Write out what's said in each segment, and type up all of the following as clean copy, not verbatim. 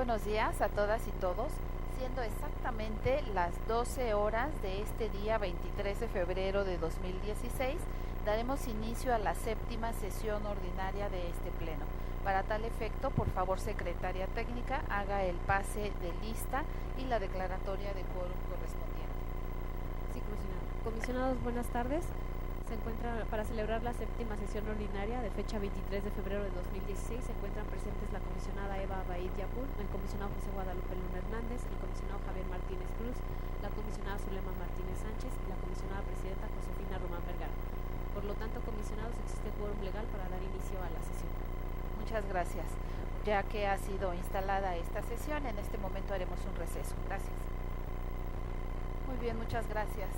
buenos días a todas y todos. Siendo exactamente las 12 horas de este día 23 de febrero de 2016, daremos inicio a la séptima sesión ordinaria de este pleno. Para tal efecto, por favor, Secretaria Técnica, haga el pase de lista y la declaratoria de quórum correspondiente. Sí, comisionado. Comisionados, buenas tardes. Se encuentra para celebrar la séptima sesión ordinaria de fecha 23 de febrero de 2016. Se encuentran presentes la comisionada Eva Abaid Yapur, el comisionado José Guadalupe Luna Hernández, el comisionado Javier Martínez Cruz, la comisionada Zulema Martínez Sánchez y la comisionada presidenta Josefina Román Vergara. Por lo tanto, comisionados, existe quórum legal para dar inicio a la sesión. Muchas gracias. Ya que ha sido instalada esta sesión, en este momento haremos un receso. Gracias. Muy bien, muchas gracias.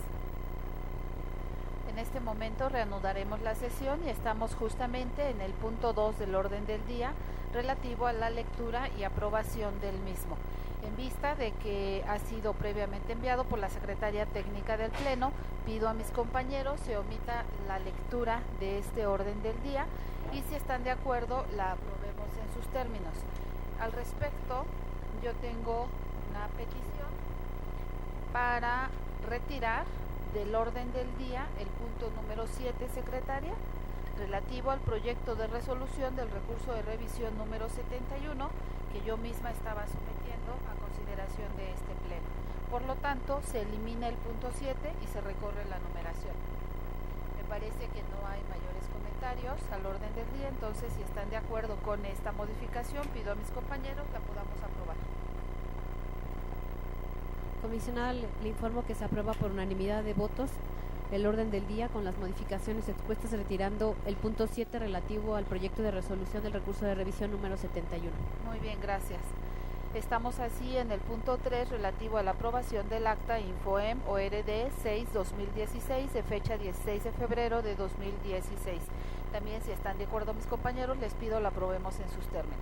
En este momento reanudaremos la sesión y estamos justamente en el punto 2 del orden del día relativo a la lectura y aprobación del mismo. En vista de que ha sido previamente enviado por la Secretaría Técnica del Pleno, pido a mis compañeros se omita la lectura de este orden del día y si están de acuerdo la aprobemos en sus términos. Al respecto, yo tengo una petición para retirar del orden del día el punto número 7, secretaria, relativo al proyecto de resolución del recurso de revisión número 71 que yo misma estaba sometiendo a consideración de este pleno. Por lo tanto, se elimina el punto 7 y se recorre la numeración. Me parece que no hay mayores comentarios al orden del día, entonces si están de acuerdo con esta modificación, pido a mis compañeros la podamos aprobar. Comisionada, le informo que se aprueba por unanimidad de votos el orden del día con las modificaciones expuestas, retirando el punto 7 relativo al proyecto de resolución del recurso de revisión número 71. Muy bien, gracias. Estamos así en el punto 3 relativo a la aprobación del acta Infoem ORD 6-2016 de fecha 16 de febrero de 2016. También, si están de acuerdo mis compañeros, les pido la aprobemos en sus términos.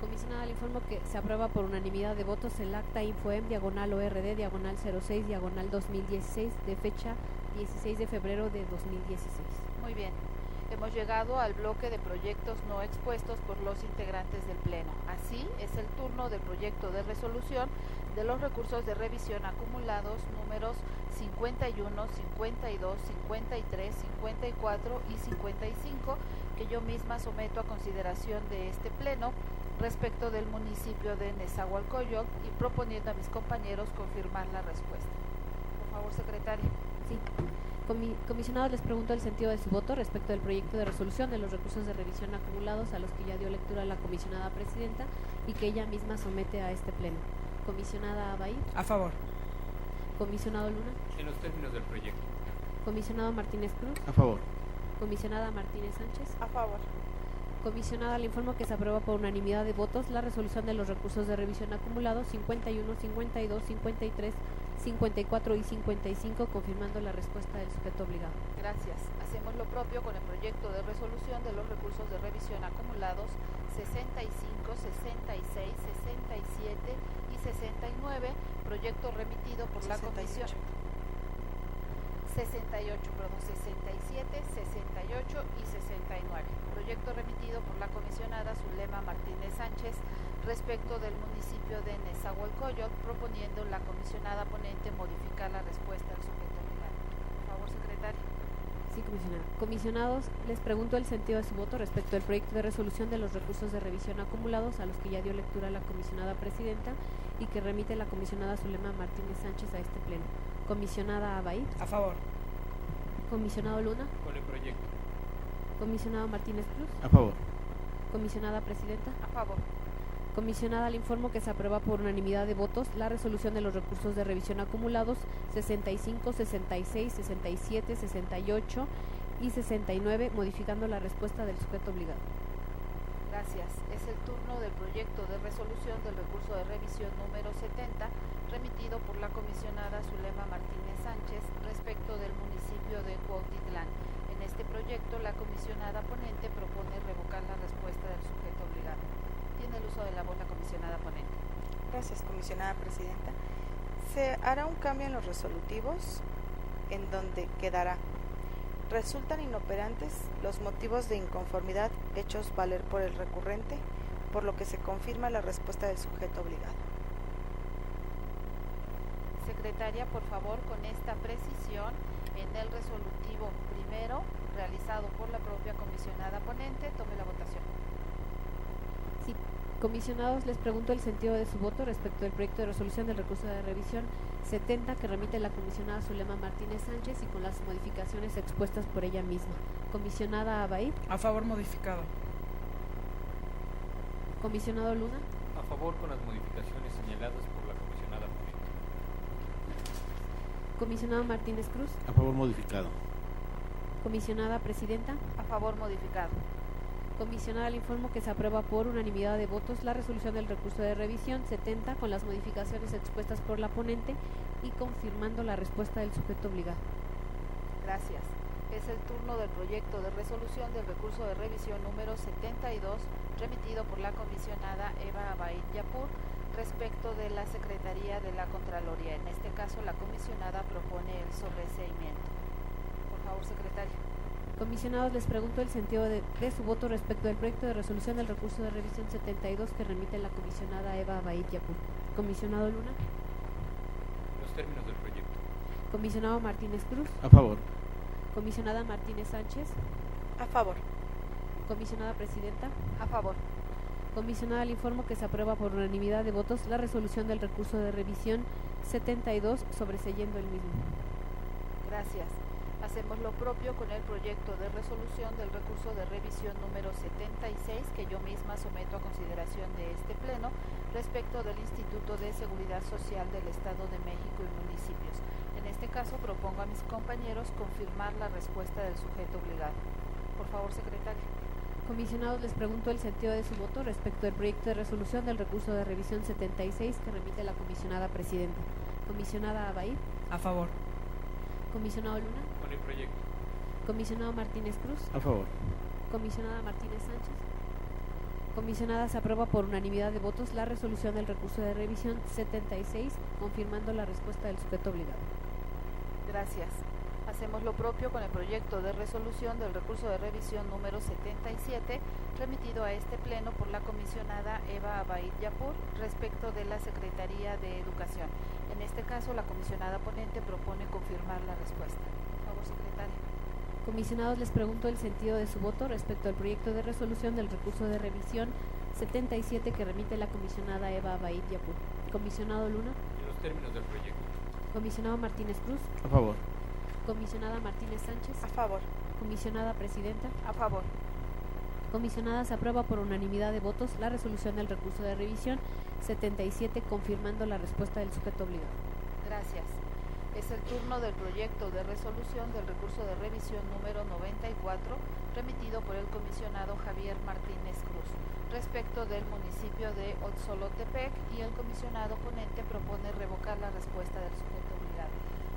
Comisionada, le informo que se aprueba por unanimidad de votos el acta Infoem diagonal ORD diagonal 06 diagonal 2016 de fecha 16 de febrero de 2016. Muy bien. Hemos llegado al bloque de proyectos no expuestos por los integrantes del Pleno. Así es el turno del proyecto de resolución de los recursos de revisión acumulados números 51, 52, 53, 54 y 55 que yo misma someto a consideración de este Pleno respecto del municipio de Nezahualcóyotl y proponiendo a mis compañeros confirmar la respuesta. Por favor, secretaria. Sí. Comisionados, les pregunto el sentido de su voto respecto del proyecto de resolución de los recursos de revisión acumulados a los que ya dio lectura la comisionada presidenta y que ella misma somete a este pleno. Comisionada Abaid. A favor. Comisionado Luna. En los términos del proyecto. Comisionado Martínez Cruz. A favor. Comisionada Martínez Sánchez. A favor. Comisionada, le informo que se aprueba por unanimidad de votos la resolución de los recursos de revisión acumulados 51, 52, 53, 54 y 55, confirmando la respuesta del sujeto obligado. Gracias. Hacemos lo propio con el proyecto de resolución de los recursos de revisión acumulados 65, 66, 67 y 69, proyecto remitido por la Comisión 67, 68 y 69. Proyecto remitido por la comisionada Zulema Martínez Sánchez respecto del municipio de Nezahualcóyotl, proponiendo la comisionada ponente modificar la respuesta del sujeto obligado. Por favor, secretaria. Sí, comisionada. Comisionados, les pregunto el sentido de su voto respecto del proyecto de resolución de los recursos de revisión acumulados a los que ya dio lectura la comisionada presidenta y que remite la comisionada Zulema Martínez Sánchez a este pleno. Comisionada Abaid. A favor. Comisionado Luna. Con el proyecto. Comisionado Martínez Cruz. A favor. Comisionada presidenta. A favor. Comisionada, le informo que se aprueba por unanimidad de votos la resolución de los recursos de revisión acumulados 65, 66, 67, 68 y 69, modificando la respuesta del sujeto obligado. Gracias. Es el turno del proyecto de resolución del recurso de revisión número 70, remitido por la comisionada Zulema Martínez Sánchez respecto del municipio de Cuautitlán. En este proyecto, la comisionada ponente propone revocar la respuesta del sujeto obligado. Tiene el uso de la voz la comisionada ponente. Gracias, comisionada presidenta. Se hará un cambio en los resolutivos en donde quedará: resultan inoperantes los motivos de inconformidad hechos valer por el recurrente por lo que se confirma la respuesta del sujeto obligado. Secretaria, por favor, con esta precisión, en el resolutivo primero, realizado por la propia comisionada ponente, tome la votación. Sí. Comisionados, les pregunto el sentido de su voto respecto del proyecto de resolución del recurso de revisión 70 que remite la comisionada Zulema Martínez Sánchez y con las modificaciones expuestas por ella misma. Comisionada Abaid. A favor, modificado. Comisionado Luna. A favor con las modificaciones señaladas por la comisionada ponente. Comisionado Martínez Cruz. A favor, modificado. Comisionada Presidenta. A favor, modificado. Comisionada, le informo que se aprueba por unanimidad de votos la resolución del recurso de revisión 70 con las modificaciones expuestas por la ponente y confirmando la respuesta del sujeto obligado. Gracias. Es el turno del proyecto de resolución del recurso de revisión número 72, remitido por la comisionada Eva Abaid Yapur, respecto de la Secretaría de la Contraloría. En este caso, la comisionada propone el sobreseimiento. Por favor, secretaria. Comisionados, les pregunto el sentido de su voto respecto del proyecto de resolución del recurso de revisión 72 que remite la comisionada Eva Abaid Yapur. Comisionado Luna. Los términos del proyecto. Comisionado Martínez Cruz. A favor. Comisionada Martínez Sánchez. A favor. Comisionada Presidenta. A favor. Comisionada, le informo que se aprueba por unanimidad de votos la resolución del recurso de revisión 72 sobreseyendo el mismo. Gracias. Hacemos lo propio con el proyecto de resolución del recurso de revisión número 76 que yo misma someto a consideración de este pleno respecto del Instituto de Seguridad Social del Estado de México y municipios. En este caso propongo a mis compañeros confirmar la respuesta del sujeto obligado. Por favor, secretaria. Comisionados, les pregunto el sentido de su voto respecto del proyecto de resolución del recurso de revisión 76 que remite la comisionada Presidenta. Comisionada Abaid. A favor. Comisionado Luna. Con el proyecto. Comisionado Martínez Cruz. A favor. Comisionada Martínez Sánchez. Comisionada, se aprueba por unanimidad de votos la resolución del recurso de revisión 76, confirmando la respuesta del sujeto obligado. Gracias. Hacemos lo propio con el proyecto de resolución del recurso de revisión número 77, remitido a este pleno por la comisionada Eva Abaid Yapur respecto de la Secretaría de Educación. En este caso, la comisionada ponente propone confirmar la respuesta. Por favor, secretaria. Comisionados, les pregunto el sentido de su voto respecto al proyecto de resolución del recurso de revisión 77 que remite la comisionada Eva Abaid Yapur. Comisionado Luna. En los términos del proyecto. Comisionado Martínez Cruz. A favor. Comisionada Martínez Sánchez. A favor. Comisionada Presidenta. A favor. Comisionada, se aprueba por unanimidad de votos la resolución del recurso de revisión 77, confirmando la respuesta del sujeto obligado. Gracias. Es el turno del proyecto de resolución del recurso de revisión número 94, remitido por el comisionado Javier Martínez Cruz, respecto del municipio de Otzolotepec, y el comisionado ponente propone revocar la respuesta del sujeto obligado.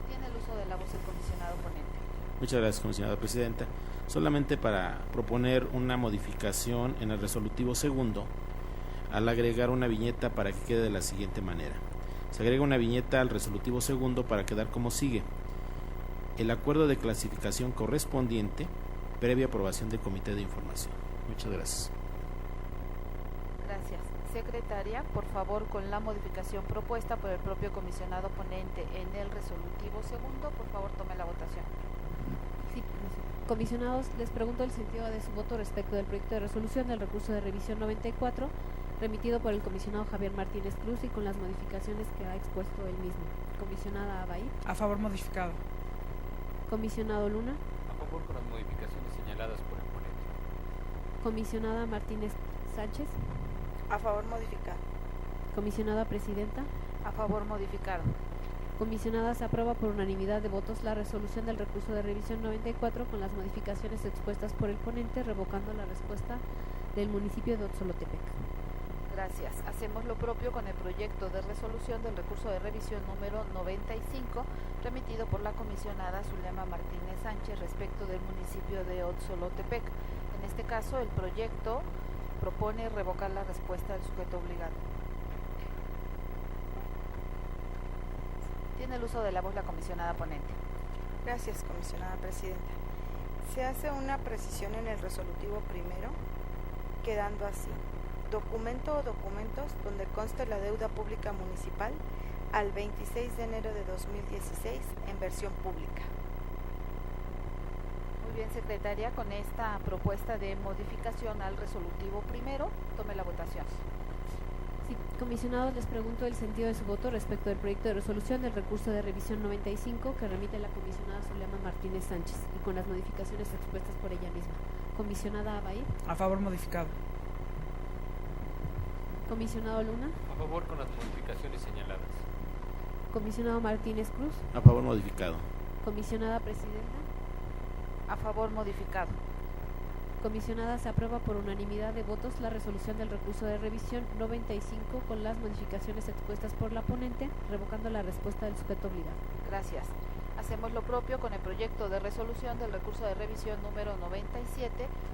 Tiene el uso de la voz el comisionado ponente. Muchas gracias, comisionada Presidenta. Solamente para proponer una modificación en el resolutivo segundo, al agregar una viñeta para que quede de la siguiente manera. Se agrega una viñeta al resolutivo segundo para quedar como sigue: el acuerdo de clasificación correspondiente previa aprobación del Comité de Información. Muchas gracias. Gracias. Secretaria, por favor, con la modificación propuesta por el propio comisionado ponente en el resolutivo segundo, por favor, tome la votación. Sí, comisionados, les pregunto el sentido de su voto respecto del proyecto de resolución del recurso de revisión 94, remitido por el comisionado Javier Martínez Cruz y con las modificaciones que ha expuesto él mismo. Comisionada Abaid. A favor, modificado. Comisionado Luna. A favor con las modificaciones señaladas por el ponente. Comisionada Martínez Sánchez. A favor, modificado. Comisionada Presidenta. A favor, modificado. Comisionada, se aprueba por unanimidad de votos la resolución del recurso de revisión 94 con las modificaciones expuestas por el ponente, revocando la respuesta del municipio de Otzolotepec. Gracias. Hacemos lo propio con el proyecto de resolución del recurso de revisión número 95, remitido por la comisionada Zulema Martínez Sánchez respecto del municipio de Otzolotepec. En este caso, el proyecto propone revocar la respuesta del sujeto obligado. Tiene el uso de la voz la comisionada ponente. Gracias, comisionada Presidenta. Se hace una precisión en el resolutivo primero, quedando así: documento o documentos donde conste la deuda pública municipal al 26 de enero de 2016 en versión pública. Muy bien, secretaria, con esta propuesta de modificación al resolutivo primero, tome la votación. Sí, comisionados, les pregunto el sentido de su voto respecto del proyecto de resolución del recurso de revisión 95 que remite la comisionada Zulema Martínez Sánchez y con las modificaciones expuestas por ella misma. Comisionada Abaid. A favor modificado. Comisionado Luna. A favor con las modificaciones señaladas. Comisionado Martínez Cruz. A favor modificado. Comisionada Presidenta. A favor modificado. Comisionada, se aprueba por unanimidad de votos la resolución del recurso de revisión 95 con las modificaciones expuestas por la ponente, revocando la respuesta del sujeto obligado. Gracias. Hacemos lo propio con el proyecto de resolución del recurso de revisión número 97,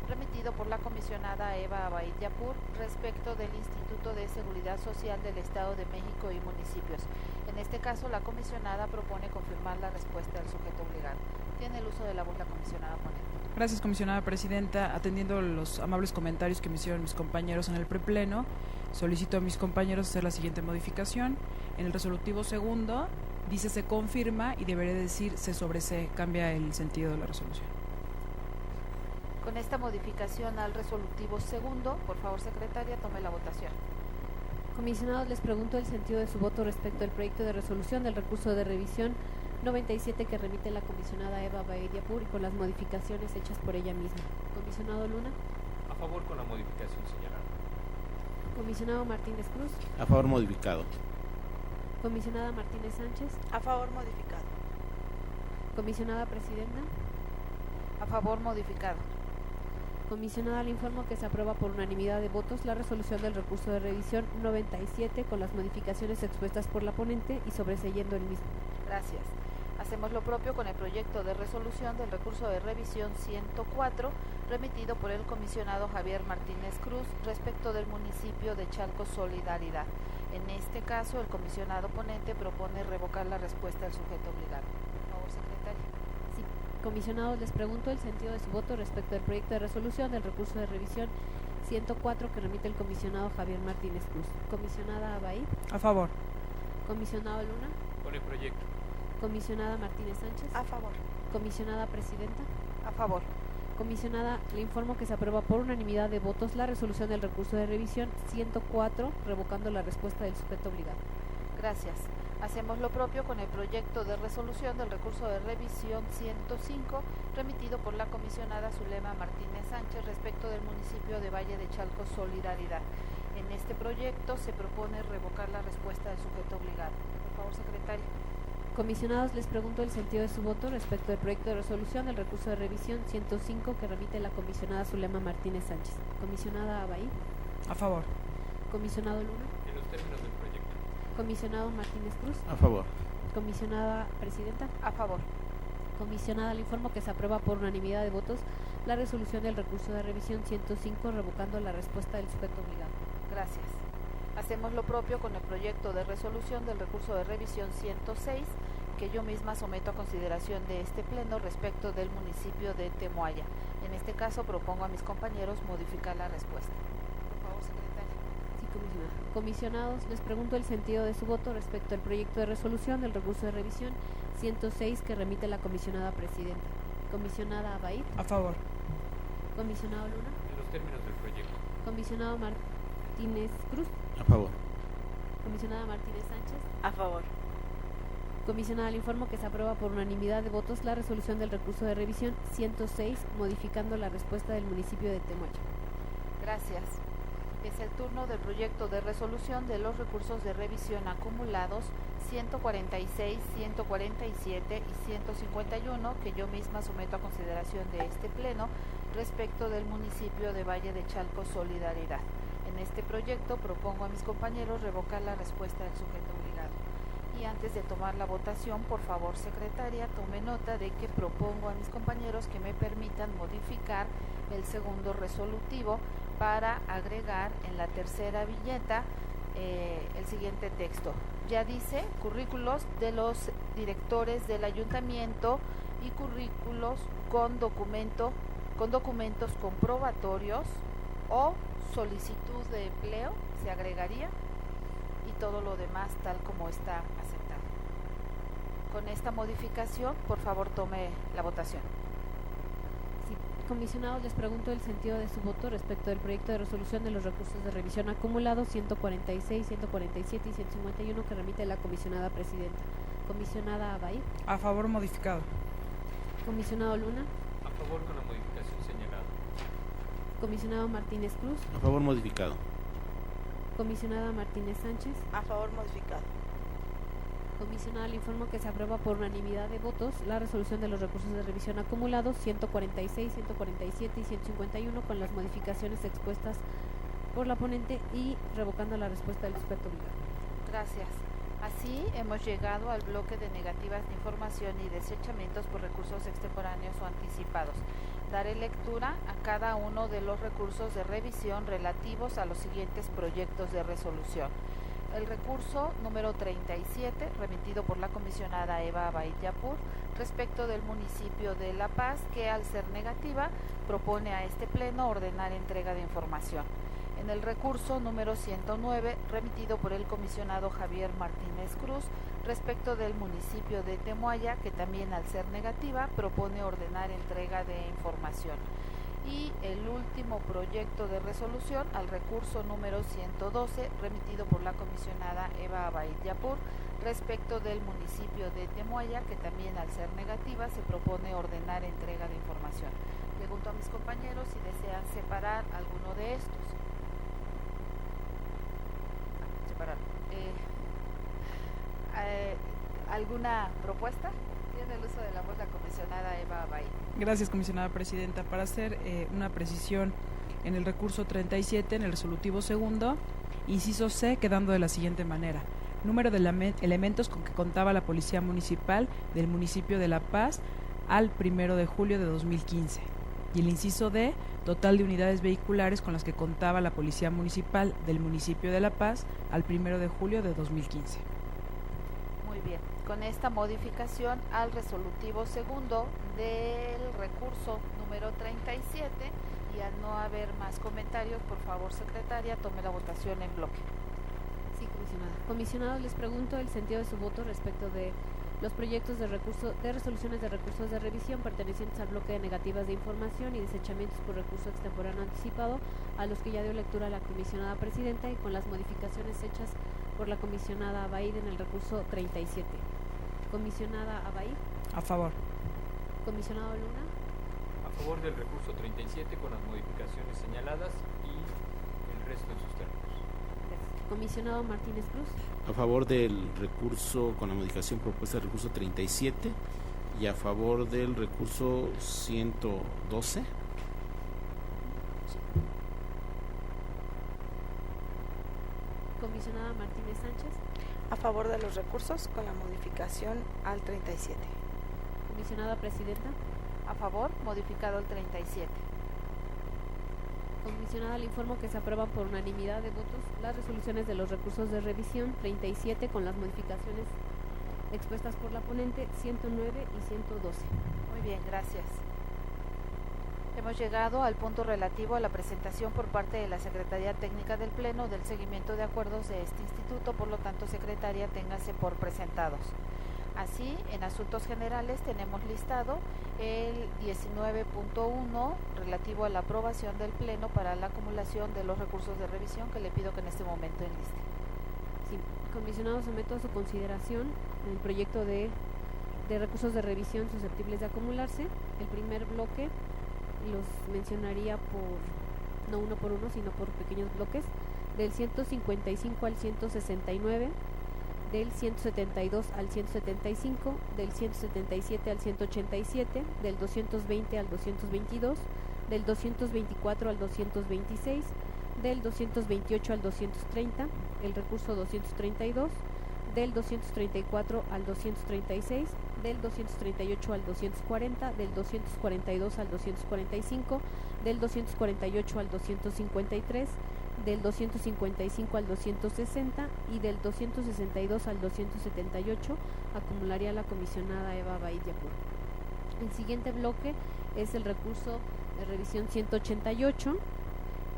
remitido por la comisionada Eva Abaid Yapur respecto del Instituto de Seguridad Social del Estado de México y municipios. En este caso, la comisionada propone confirmar la respuesta del sujeto obligado. Tiene el uso de la voz la comisionada ponente. Gracias, comisionada presidenta. Atendiendo los amables comentarios que me hicieron mis compañeros en el prepleno, solicito a mis compañeros hacer la siguiente modificación. En el resolutivo segundo dice se confirma y debería decir se sobresee, cambia el sentido de la resolución. Con esta modificación al resolutivo segundo, por favor, secretaria, tome la votación. Comisionados, les pregunto el sentido de su voto respecto al proyecto de resolución del recurso de revisión 97 que remite la comisionada Eva Abaid Yapur y con las modificaciones hechas por ella misma. Comisionado Luna. A favor con la modificación señalada. Comisionado Martínez Cruz. A favor modificado. Comisionada Martínez Sánchez. A favor modificado. Comisionada Presidenta. A favor modificado. Comisionada, le informo que se aprueba por unanimidad de votos la resolución del recurso de revisión 97 con las modificaciones expuestas por la ponente y sobreseyendo el mismo. Gracias. Hacemos lo propio con el proyecto de resolución del recurso de revisión 104, remitido por el comisionado Javier Martínez Cruz respecto del municipio de Chalco Solidaridad. En este caso, el comisionado ponente propone revocar la respuesta del sujeto obligado. Por favor, secretaria. Sí, comisionados, les pregunto el sentido de su voto respecto al proyecto de resolución del recurso de revisión 104 que remite el comisionado Javier Martínez Cruz. Comisionada Abaid. A favor. Comisionado Luna. Con el proyecto. Comisionada Martínez Sánchez. A favor. Comisionada Presidenta. A favor. Comisionada, le informo que se aprueba por unanimidad de votos la resolución del recurso de revisión 104, revocando la respuesta del sujeto obligado. Gracias. Hacemos lo propio con el proyecto de resolución del recurso de revisión 105, remitido por la comisionada Zulema Martínez Sánchez respecto del municipio de Valle de Chalco Solidaridad. En este proyecto se propone revocar la respuesta del sujeto obligado. Por favor, secretaria. Comisionados, les pregunto el sentido de su voto respecto al proyecto de resolución del recurso de revisión 105 que remite la comisionada Zulema Martínez Sánchez. Comisionada Abaid. A favor. Comisionado Luna. En los términos del proyecto. Comisionado Martínez Cruz. A favor. Comisionada Presidenta. A favor. Comisionada, le informo que se aprueba por unanimidad de votos la resolución del recurso de revisión 105 revocando la respuesta del sujeto obligado. Gracias. Hacemos lo propio con el proyecto de resolución del recurso de revisión 106, que yo misma someto a consideración de este pleno respecto del municipio de Temoaya. En este caso, propongo a mis compañeros modificar la respuesta. Por favor, secretaria. Sí, comisionada. Comisionados, les pregunto el sentido de su voto respecto al proyecto de resolución del recurso de revisión 106 que remite la comisionada Presidenta. Comisionada Abaid. A favor. Comisionado Luna. En los términos del proyecto. Comisionado Martínez Cruz. A favor. Comisionada Martínez Sánchez. A favor. Comisionada, le informo que se aprueba por unanimidad de votos la resolución del recurso de revisión 106, modificando la respuesta del municipio de Temoaya. Gracias. Es el turno del proyecto de resolución de los recursos de revisión acumulados 146, 147 y 151, que yo misma someto a consideración de este pleno respecto del municipio de Valle de Chalco Solidaridad. En este proyecto propongo a mis compañeros revocar la respuesta del sujeto obligado. Y antes de tomar la votación, por favor, secretaria, tome nota de que propongo a mis compañeros que me permitan modificar el segundo resolutivo para agregar en la tercera viñeta el siguiente texto. Ya dice currículos de los directores del ayuntamiento y currículos con documentos comprobatorios o solicitud de empleo se agregaría y todo lo demás tal como está aceptado. Con esta modificación, por favor, tome la votación. Sí. Comisionados, les pregunto el sentido de su voto respecto del proyecto de resolución de los recursos de revisión acumulados 146, 147 y 151 que remite la comisionada presidenta. Comisionada Abay. A favor modificado. Comisionado Luna. A favor con la modificación señalada. Comisionado Martínez Cruz. A favor modificado. Comisionada Martínez Sánchez. A favor modificado. Comisionada, le informo que se aprueba por unanimidad de votos la resolución de los recursos de revisión acumulados 146, 147 y 151 con las modificaciones expuestas por la ponente y revocando la respuesta del sujeto obligado. Gracias. Así hemos llegado al bloque de negativas de información y desechamientos por recursos extemporáneos o anticipados. Daré lectura a cada uno de los recursos de revisión relativos a los siguientes proyectos de resolución. El recurso número 37, remitido por la comisionada Eva Abay Yapur, respecto del municipio de La Paz, que al ser negativa, propone a este pleno ordenar entrega de información. En el recurso número 109, remitido por el comisionado Javier Martínez Cruz, respecto del municipio de Temuaya, que también al ser negativa, propone ordenar entrega de información. Y el último proyecto de resolución al recurso número 112, remitido por la comisionada Eva Abay Yapur, respecto del municipio de Temuaya, que también al ser negativa se propone ordenar entrega de información. Pregunto a mis compañeros si desean separar alguno de estos. Separar. ¿Alguna propuesta? Tiene el uso de la voz la comisionada Eva Abay. Gracias, comisionada presidenta. Para hacer una precisión en el recurso 37, en el resolutivo segundo, inciso C, quedando de la siguiente manera: número de elementos con que contaba la Policía Municipal del municipio de La Paz al 1 de julio de 2015. Y el inciso D, total de unidades vehiculares con las que contaba la Policía Municipal del municipio de La Paz al 1 de julio de 2015. Muy bien. Con esta modificación al resolutivo segundo del recurso número 37 y al no haber más comentarios, por favor, secretaria, tome la votación en bloque. Sí, comisionada. Comisionados, les pregunto el sentido de su voto respecto de los proyectos de resoluciones de recursos de revisión pertenecientes al bloque de negativas de información y desechamientos por recurso extemporáneo anticipado, a los que ya dio lectura la comisionada presidenta y con las modificaciones hechas por la comisionada Abay en el recurso 37. Comisionada Abay. A favor. Comisionado Luna. A favor del recurso 37 con las modificaciones señaladas y el resto en sus términos. Comisionado Martínez Cruz. A favor del recurso con la modificación propuesta del recurso 37 y a favor del recurso 112. Comisionada Martínez Sánchez. A favor de los recursos con la modificación al 37. Comisionada presidenta. A favor, modificado el 37. Comisionada, le informo que se aprueban por unanimidad de votos las resoluciones de los recursos de revisión 37 con las modificaciones expuestas por la ponente 109 y 112. Muy bien, gracias. Hemos llegado al punto relativo a la presentación por parte de la Secretaría Técnica del Pleno del seguimiento de acuerdos de este instituto, por lo tanto, secretaria, téngase por presentados. Así, en asuntos generales tenemos listado el 19.1 relativo a la aprobación del Pleno para la acumulación de los recursos de revisión, que le pido que en este momento enliste. Sí, comisionado, someto a su consideración el proyecto de recursos de revisión susceptibles de acumularse. El primer bloque los mencionaría no uno por uno, sino por pequeños bloques, del 155 al 169, del 172 al 175, del 177 al 187, del 220 al 222, del 224 al 226, del 228 al 230, el recurso 232, del 234 al 236, del 238 al 240, del 242 al 245, del 248 al 253, del 255 al 260 y del 262 al 278 acumularía la comisionada Eva Abay Yapur. El siguiente bloque es el recurso de revisión 188,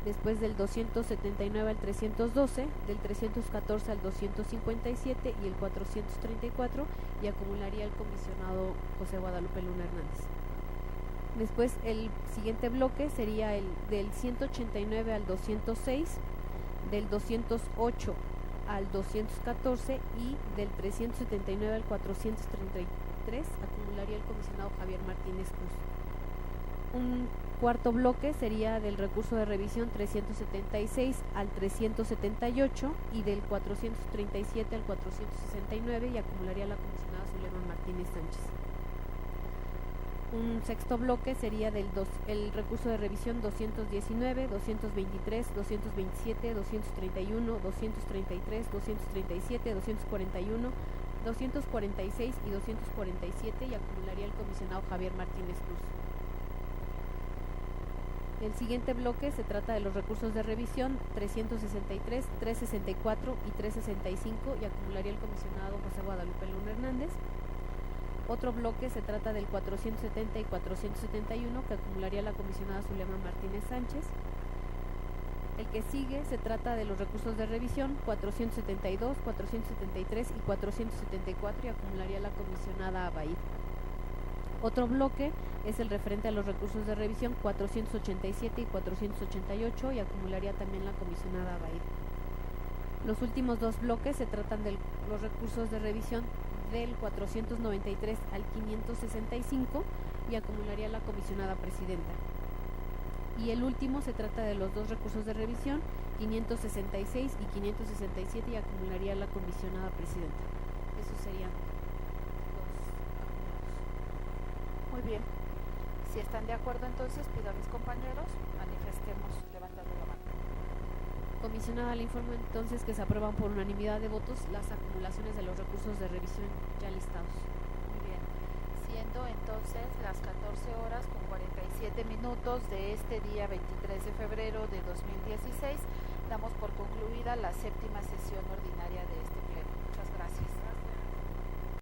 después del 279 al 312, del 314 al 257 y el 434, y acumularía el comisionado José Guadalupe Luna Hernández. Después el siguiente bloque sería el del 189 al 206, del 208 al 214 y del 379 al 433, acumularía el comisionado Javier Martínez Cruz. Un cuarto bloque sería del recurso de revisión 376 al 378 y del 437 al 469, y acumularía la comisionada Zulema Martínez Sánchez. Un sexto bloque sería el recurso de revisión 219, 223, 227, 231, 233, 237, 241, 246 y 247, y acumularía el comisionado Javier Martínez Cruz. El siguiente bloque se trata de los recursos de revisión 363, 364 y 365, y acumularía el comisionado José Guadalupe Luna Hernández. Otro bloque se trata del 470 y 471, que acumularía la comisionada Zulema Martínez Sánchez. El que sigue se trata de los recursos de revisión 472, 473 y 474, y acumularía la comisionada Abaid. Otro bloque es el referente a los recursos de revisión 487 y 488, y acumularía también la comisionada Abaid. Los últimos dos bloques se tratan de los recursos de revisión del 493 al 565, y acumularía la comisionada presidenta. Y el último se trata de los dos recursos de revisión 566 y 567, y acumularía la comisionada presidenta. Esos serían los acumulados. Muy bien. Si están de acuerdo, entonces pido a mis compañeros manifestemos levantando la mano. Comisionada, le informo entonces que se aprueban por unanimidad de votos las acumulaciones de los recursos de revisión ya listados. Muy bien. Siendo entonces las 14 horas con 47 minutos de este día 23 de febrero de 2016, damos por concluida la séptima sesión ordinaria de este pleno. Muchas gracias.